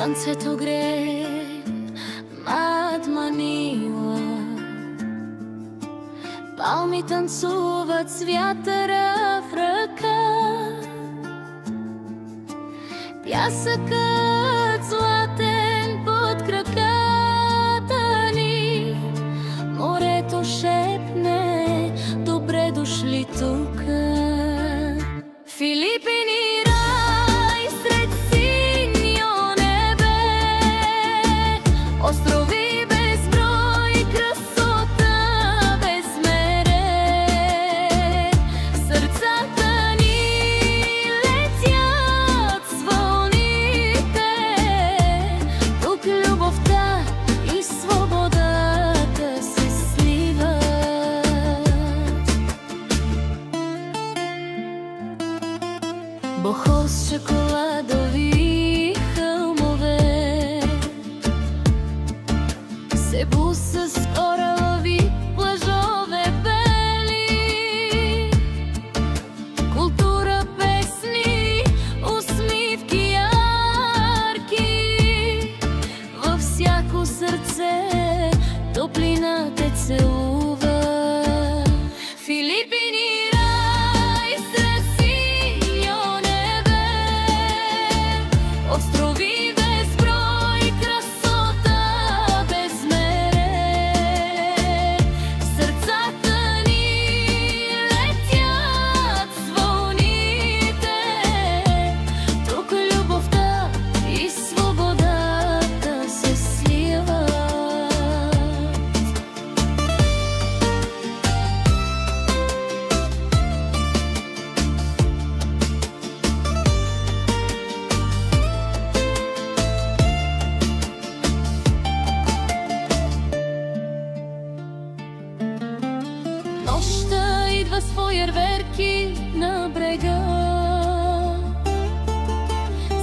Слънцето грее над Манила, палми танцуват с вятъра в ръка. Пясъкът златен под краката ни, морето шепне: добре дошли тука. Филипини рай сред синьо небе, острови безброй, красота безмерен. Сърцата ни летят с вълните, тук любовта и свободата се сливат. Бохол с чоколадови хълмове, Себу с коралови плажове бели, култура, песни, усмивки ярки, във всяко сърце топлина те целува. Филипини рай сред синьо небе, острови безброй, красота безмерен. Сърцата ни летят с вълните, тук любовта и свободата се сливат. Нощта идва с фойерверки на брега,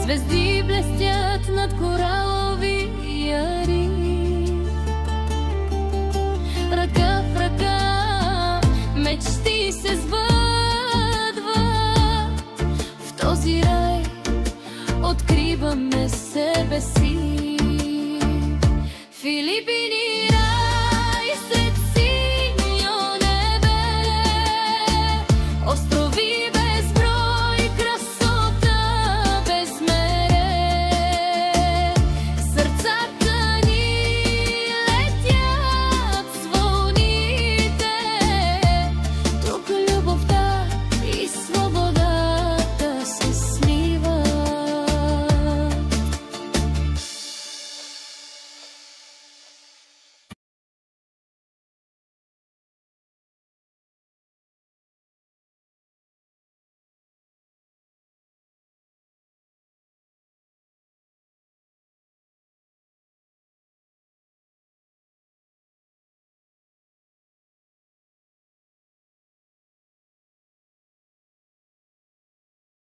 звезди блестят над кораловия риф. Ръка в ръка мечти се сбъдват, в този рай откриваме себе си. Филипини